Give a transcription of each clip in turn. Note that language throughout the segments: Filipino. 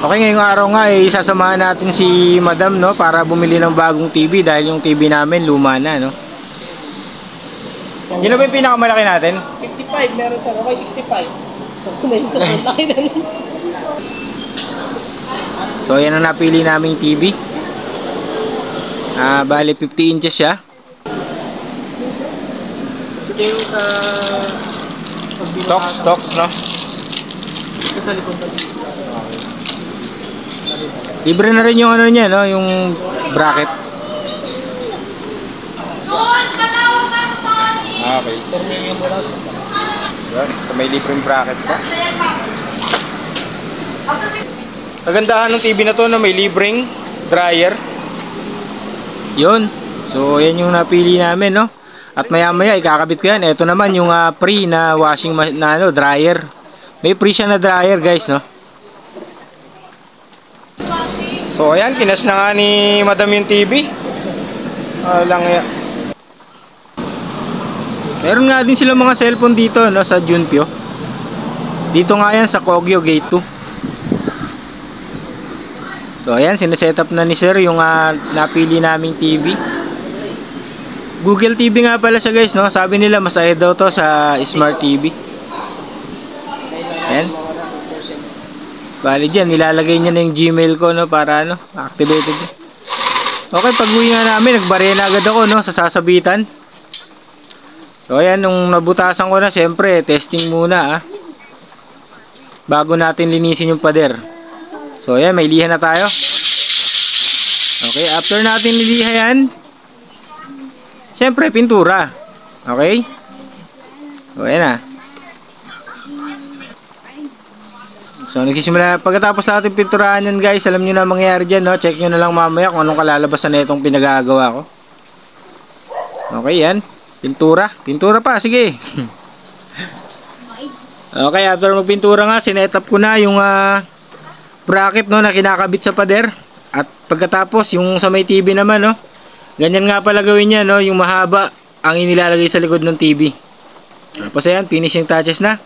Okay, ngayong araw nga sasamahan natin si Madam, no, para bumili ng bagong TV dahil yung TV namin luma na, no. Yun ba yung pinakamalaki natin? 55 meron sa okay 65. May sa laki na. So yan ang napili naming TV. Bali 50 inches siya. Sige yung sa Stocks, no? sa likod na. Libre na rin yung ano niya, no, yung bracket. Okay. Yan, so may libreng bracket pa. Kagandahan ng TV na to, no, may libreng dryer. Yun. So yan yung napili namin, no. At maya-maya ikakabit ko yan. Ito naman yung free na washing na ano, dryer. May free siya na dryer, guys, no. So ayan, kinas na nga ni Madam yung TV. Lang yan. Meron nga din sila mga cellphone dito, no, sa Junpyo. Dito nga yan sa Kogyo Gate 2. So ayan, sineset up na ni Sir yung napili naming TV. Google TV nga pala siya, guys, no. Sabi nila mas ahead daw to sa Smart TV. Ayan. Bali dyan, nilalagay niya na yung Gmail ko, no, para ano, activated. Okay, pag-uwi nga namin, nagbarya na agad ako, no, sa sasabitan. So ayan, nung nabutasan ko na, syempre, testing muna, bago natin linisin yung pader. So ayan, may liha na tayo. Okay, after natin niliha yan, syempre, pintura. Okay? So ayan. So nagsisimula, pagkatapos natin pinturahan yan, guys, alam nyo na mangyayari dyan, no? Check nyo na lang mamaya kung anong kalalabasan na itong pinagagawa ko. Okay, yan. Pintura. Pintura pa, sige. Okay, after magpintura nga, sinet up ko na yung bracket, no, na kinakabit sa pader. At pagkatapos, yung sa may TV naman, no, ganyan nga pala gawin niya, no, yung mahaba ang inilalagay sa likod ng TV. Tapos ayan, finishing touches na.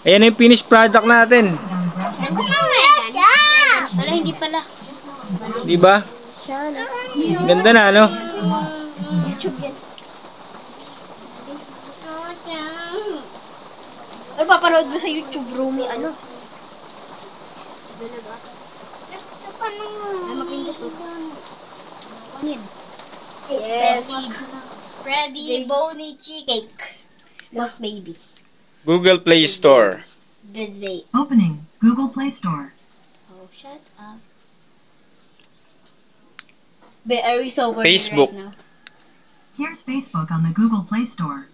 Ayan yung finished product natin. Wala, hindi pala. Diba? Ganda na, no? Ay, papanood mo sa YouTube, Rumi, ano? Ay, mapindot to. Yes. Freddy Boney Cheesecake. Boss Baby. Google Play Store. This baby. Opening Google Play Store. Oh, shut up. But are we so bored Facebook. right now? Here's Facebook on the Google Play Store.